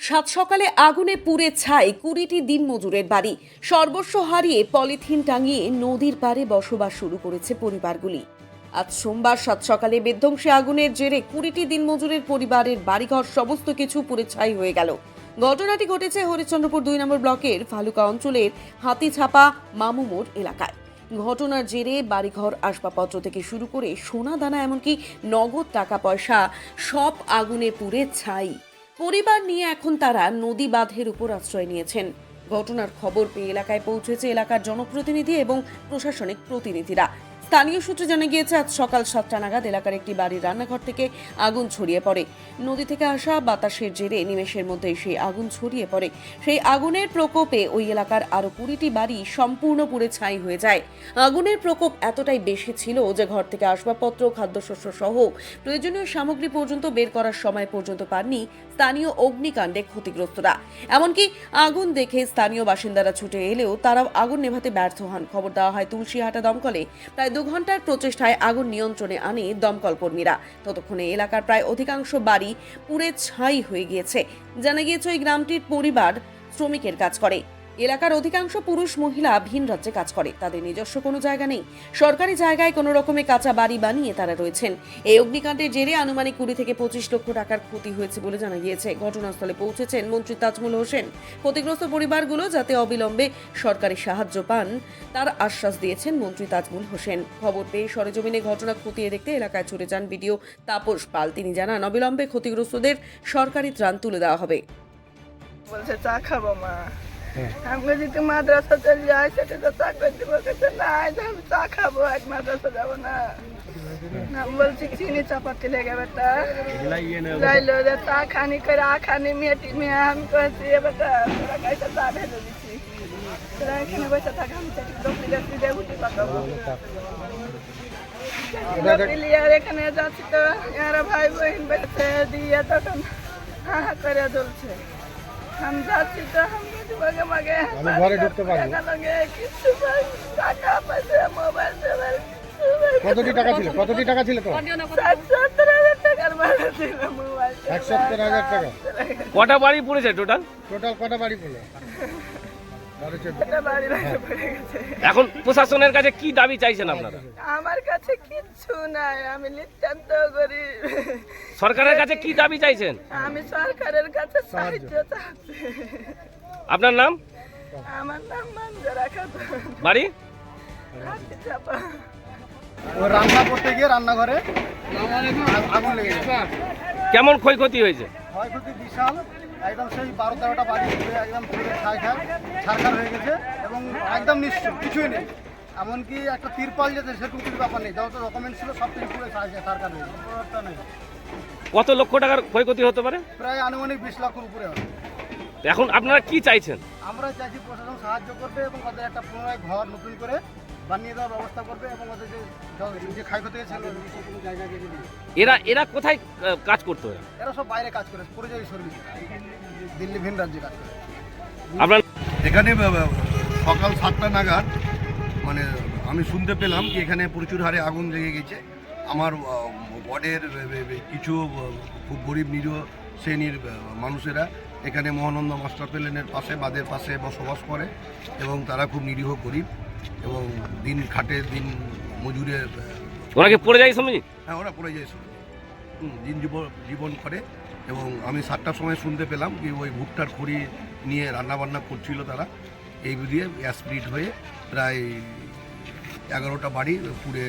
সাত সকালে আগুনে পুড়ে ছাই 20টি দিনমজুরের বাড়ি। সর্বস্ব হারিয়ে পলিথিন টাঙিয়ে নদীর পাড়ে বসবাস শুরু করেছে পরিবারগুলি। আজ সোমবার সাত সকালে বিধ্বংসী আগুনের জেরে 20টি দিনমজুরের পরিবারের বাড়িঘর সমস্ত কিছু পুড়ে ছাই হয়ে গেল। ঘটনাটি ঘটেছে হরিশ্চন্দ্রপুর 2 নম্বর ব্লকের ফালুকা অঞ্চলের হাতিছাপা মামুমোড় এলাকায়। ঘটনার জেরে বাড়িঘর আসবাবপত্র থেকে শুরু করে সোনা দানা এমনকি নগদ টাকা পয়সা সব আগুনে পুড়ে ছাই। পরিবার নিয়ে এখন তারা নদী বাঁধের উপর আশ্রয় নিয়েছেন। ঘটনার খবর পেয়ে এলাকায় পৌঁছেছে এলাকার জনপ্রতিনিধি এবং প্রশাসনিক প্রতিনিধিরা। স্থানীয় সূত্রে জানা গিয়েছে আজ সকাল 7টা নাগাদ এলাকার একটি বাড়ির রান্নাঘর থেকে আগুন ছড়িয়ে পড়ে। নদী থেকে আসা বাতাসের জেরে নিমেষের মধ্যে সেই আগুন ছড়িয়ে পড়ে। সেই আগুনের প্রকোপে ওই এলাকার আরো 20টি বাড়ি সম্পূর্ণ পুড়ে ছাই হয়ে যায়। আগুনের প্রকোপ এতটাই বেশি ছিল যে ঘর থেকে আসবাবপত্র, খাদ্যশস্য সহ প্রয়োজনীয় সামগ্রী পর্যন্ত বের করার সময় পর্যন্ত পাননি স্থানীয় অগ্নিকাণ্ডে ক্ষতিগ্রস্তরা। এমনকি আগুন দেখে স্থানীয় বাসিন্দারা ছুটে এলেও তারাও আগুন নেভাতে ব্যর্থ হন। খবর দেওয়া হয় তুলসীহাটা দমকলে। প্রায় 2 ঘন্টার প্রচেষ্টায় আগুন নিয়ন্ত্রণে আনে দমকল কর্মীরা। ততক্ষণে এলাকার প্রায় অধিকাংশ বাড়ি পুড়ে ছাই হয়ে গিয়েছে। জানা গিয়েছে ওই গ্রামটির পরিবার শ্রমিকের কাজ করে। এলাকার অধিকাংশ পুরুষ মহিলা ভিন রাজ্যে কাজ করে। তাদের নিজস্ব কোনো জায়গা নেই। সরকারি জায়গায় কোনো রকমে কাঁচা বাড়ি বানিয়ে তারা রয়েছেন। এই অগ্নিকাণ্ডের জেরে আনুমানিক 20 থেকে 25 লক্ষ টাকার ক্ষতি হয়েছে বলে জানা গিয়েছে। ঘটনাস্থলে পৌঁছেছেন মন্ত্রী তাজমুল হোসেন। ক্ষতিগ্রস্ত পরিবারগুলো যাতে অবিলম্বে সরকারি সাহায্য পান তার আশ্বাস দিয়েছেন মন্ত্রী তাজমুল হোসেন। খবর পেয়ে সরেজমিনে ঘটনা খতিয়ে দেখতে এলাকায় ছুটে যান বিডিও তাপস পাল। তিনি জানান অবিলম্বে ক্ষতিগ্রস্তদের সরকারি ত্রাণ তুলে দেওয়া হবে। বলছে চা খাবো মা, আমি যদি মাদ্রাসা চলে যাই সেটা তো চা করে দিব, কিন্তু না আমি চা খাবো, আজ মাদ্রাসা যাবো না। আমি বলছি চিনি চাপাতি লেগে বেটা যাইলো যে চা খানি করে আখানি মেয়েটি মেয়ে, আমি কয়েছি বেটা তোরা কাইসে চা ভেজে দিচ্ছি, তোরা এখানে বসে থাকা, আমি সেটি দোকানি যাচ্ছি যে উঠি পাকাবো আর এখানে যাচ্ছি তো এরা ভাই বোন বেড়েছে দিয়ে তখন হা হা করে চলছে। हम जाती तो हम मागे मागे ঘরে ঢুকতে পারবো কিছু টাকা পয়সা মোবাইল টোবাইল কতটি টাকা ছিল তো 70,000 টাকার ভাড়া ছিল মোবাইল 70,000 টাকা। কটা বাড়ি পড়েছে টোটাল কটা বাড়ি পড়লো? এখন প্রশাসনের কাছে কি দাবি চাইছেন আপনারা? আমার কাছে কিচ্ছু নাই, আমি নিতান্ত গরিব। সরকারের কাছে কি দাবি চাইছেন? আমি সরকারের কাছে সাহায্য চাচ্ছি। আপনার নাম? আমার নাম মঞ্জুরা খাতুন, বাড়ি হাতিছাপা। ও রান্না করতে গিয়ে রান্নাঘরে আগুন লেগে গেছে। কেমন ক্ষয়ক্ষতি হয়েছে? ক্ষয়ক্ষতি বিশাল, একদম সেই 12-13টা বাড়ি পুড়ে একদম পুরো ছারখার হয়ে গেছে এবং একদম নিশ্চয় কিছুই নেই। এমনকি একটা তিরপাল যেতে সেটুকু কিছু ব্যাপার নেই, যত ডকুমেন্ট ছিল সব কিছু পুরো ছারখার হয়ে গেছে, কোনো নেই। কত লক্ষ টাকার ক্ষয়ক্ষতি হতে পারে? প্রায় আনুমানিক 20 লক্ষের উপরে হবে। এখন আপনারা কি চাইছেন? আমরা চাইছি প্রশাসন সাহায্য করবে এবং ওদের একটা পুনরায় ঘর নতুন করে বানিয়ে দেওয়ার ব্যবস্থা করবে এবং ওদের যে ক্ষয়ক্ষতি হয়েছে কোনো জায়গায় দিয়ে দিবে। এরা কোথায় কাজ করতে হয়? এরা সব বাইরে কাজ করে, পরিযায়ী শ্রমিক, দিল্লি ভিন রাজ্যে কাজ করে। আপনার এখানে সকাল 7টা নাগাদ মানে আমি শুনতে পেলাম কি এখানে প্রচুর হারে আগুন লেগে গেছে। আমার ওয়ার্ডের কিছু খুব গরিব নিরীহ শ্রেণীর মানুষেরা এখানে মহানন্দ মাস্টার প্ল্যানের পাশে বাঁধের পাশে বসবাস করে এবং তারা খুব নিরীহ গরিব এবং দিন খাটে, দিন মজুরে। ওরা কি পড়ে যায় শ্রমিক? হ্যাঁ, ওরা পড়ে যায় দিন জীবন করে। এবং আমি 7টার সময় শুনতে পেলাম কি ওই ভুট্টার খড়ি নিয়ে রান্নাবান্না করছিল তারা, এই দিয়ে অ্যাসপিড হয়ে প্রায় 11টা বাড়ি পুড়ে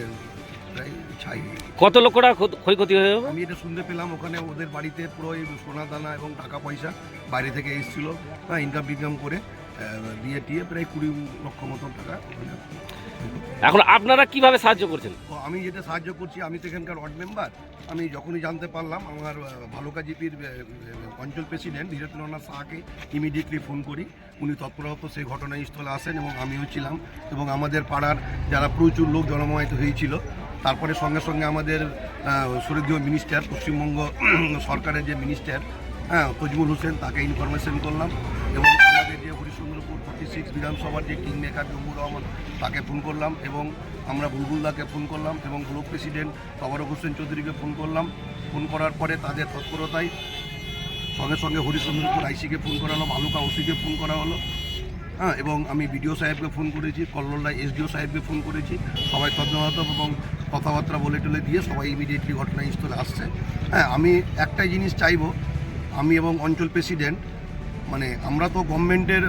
প্রায় ছাই। কত লক্ষ টাকা ক্ষয়ক্ষতি হয়ে যাবে? আমি এটা শুনতে পেলাম ওখানে ওদের বাড়িতে পুরো এই সোনা দানা এবং টাকা পয়সা বাইরে থেকে এসেছিলো, হ্যাঁ, ইনকাম করে দিয়ে টিয়ে প্রায় 20 লক্ষ মতন টাকা। এখন আপনারা কিভাবে সাহায্য করছেন? আমি যেটা সাহায্য করছি, আমি তো এখানকার ওয়ার্ড মেম্বার। আমি যখনই জানতে পারলাম আমার ভালুকা জিপির অঞ্চল প্রেসিডেন্ট ধীরেন্দ্রনাথ শাহকে ইমিডিয়েটলি ফোন করি। উনি তৎপরত সেই ঘটনাস্থলে আসেন এবং আমিও ছিলাম এবং আমাদের পাড়ার যারা প্রচুর লোক জনমায়িত হয়েছিল। তারপরে সঙ্গে সঙ্গে আমাদের শরীরদীয় মিনিস্টার, পশ্চিমবঙ্গ সরকারের যে মিনিস্টার, হ্যাঁ, তাজমুল হোসেন, তাকে ইনফরমেশন করলাম এবং আমাদের যে হরিশ্চন্দ্রপুর 46 বিধানসভার যে কিং মেকার জম্মুর রহমান, তাকে ফোন করলাম এবং আমরা বুলবুলদাকে ফোন করলাম এবং ব্লক প্রেসিডেন্ট তবারক হোসেন চৌধুরীকে ফোন করলাম। ফোন করার পরে তাদের তৎপরতায় সঙ্গে সঙ্গে হরিচন্দ্রপুর আইসিকে ফোন করা হলো, ভালুকা ওসিকে ফোন করা হলো। হ্যাঁ, এবং আমি বিডিও সাহেবকে ফোন করেছি, কল্লোলা এসডিও সাহেবকে ফোন করেছি। সবাই তদন্ত এবং কথাবার্তা বলে টলে দিয়ে সবাই ইমিডিয়েটলি ঘটনাস্থলে আসছে। হ্যাঁ, আমি একটাই জিনিস চাইবো, আমি এবং অঞ্চল প্রেসিডেন্ট, মানে আমরা তো গভর্নমেন্টের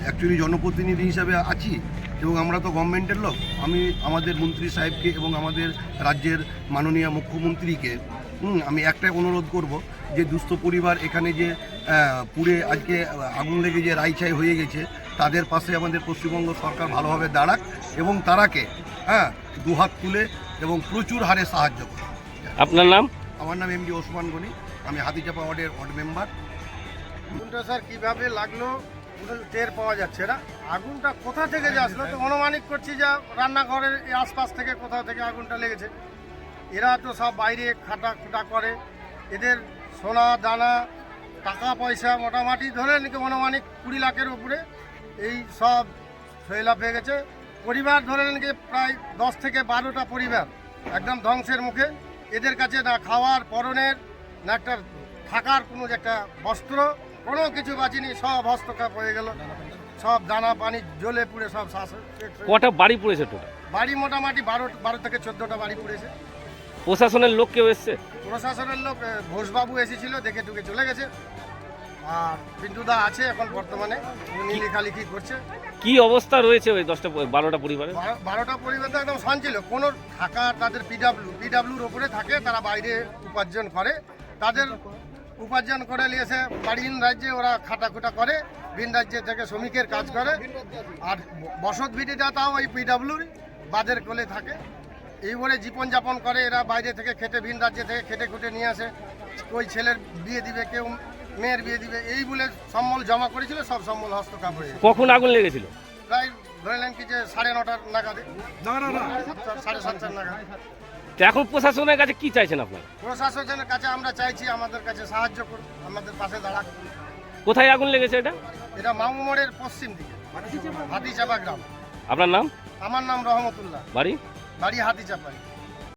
অ্যাকচুয়ালি জনপ্রতিনিধি হিসাবে আছি এবং আমরা তো গভর্নমেন্টের লোক। আমি আমাদের মন্ত্রী সাহেবকে এবং আমাদের রাজ্যের মাননীয় মুখ্যমন্ত্রীকে আমি একটাই অনুরোধ করব যে দুস্থ পরিবার এখানে যে পুড়ে আজকে আগুন লেগে যে রাইছাই হয়ে গেছে, তাদের পাশে আমাদের পশ্চিমবঙ্গ সরকার ভালোভাবে দাঁড়াক এবং তারাকে দুহাত তুলে এবং প্রচুর হারে সাহায্য করে। আপনার নাম? আমার নাম এমডি ওসমান গনি, আমি হাতিচাপা ওয়ার্ডের ওয়ার্ড মেম্বার। আগুনটা স্যার কীভাবে লাগলো টের পাওয়া যাচ্ছে না। আগুনটা কোথা থেকে যে আসলো তো অনুমানিক করছি যে রান্নাঘরের এই আশপাশ থেকে কোথাও থেকে আগুনটা লেগেছে। এরা তো সব বাইরে খাটা খুটা করে, এদের সোনা দানা টাকা পয়সা মোটামুটি ধরে নাকি অনুমানিক 20 লাখের উপরে এই সব সৈলাভ হয়ে গেছে। পরিবার ধরে নাকি প্রায় 10 থেকে 12টা পরিবার একদম ধ্বংসের মুখে। এদের কাছে না খাওয়ার পরনের না একটা থাকার কোনো যে একটা বস্ত্র কোনো কিছু বাঁচিনি, সব হস্তক্ষেপ হয়ে গেল। সব দানা পানি জ্বলে পুড়ে সব শ্বাস। কটা বাড়ি পড়েছে টোটাল? বাড়ি মোটামুটি 12 থেকে 14টা বাড়ি পড়েছে। প্রশাসনের লোক কেউ এসছে? প্রশাসনের লোক ঘোষবাবু এসেছিল, দেখে টুকে চলে গেছে। আর পিন্টুদা আছে এখন বর্তমানে, উনি লেখালেখি করছে। কি অবস্থা রয়েছে ওই 10-12টা পরিবারে? 12টা পরিবার তো একদম শান্তিল। কোনো থাকা তাদের পিডাব্লিউর ওপরে থাকে, তারা বাইরে উপার্জন করে। তাদের উপার্জন করে নিয়েছে ভিন রাজ্যে, ওরা খাটাখুটা করে, ভিন রাজ্যে থেকে শ্রমিকের কাজ করে। আর বসত ভিটিটা তাও ওই পিডাব্লিউর বাদের কোলে থাকে। এইভাবে জীবনযাপন করে এরা, বাইরে থেকে খেটে ভিন রাজ্যে থেকে খেটে খুটে নিয়ে আসে। ওই ছেলের বিয়ে দিবে, কেউ মেয়ের বিয়ে দিবে, এই বলে সম্বল জমা করেছিল, সব সম্বল হস্তক্ষেপ হয়ে কখন আগুন লেগেছিল? প্রায় ধরে নেন কি যে 9:30 নাগাদে, 7:30 নাগাদ। তো এখন প্রশাসনের কাছে কি চাইছেন আপনারা? প্রশাসনের কাছে আমরা চাইছি আমাদের কাছে সাহায্য করুন, আমাদের পাশে দাঁড়াক। কোথায় আগুন লেগেছে এটা? এটা মামু মোড়ের পশ্চিম দিকে, হাতিচাপা গ্রাম। আপনার নাম? আমার নাম রহমতুল্লাহ, বাড়ি? বাড়ি হাতিচাপাই।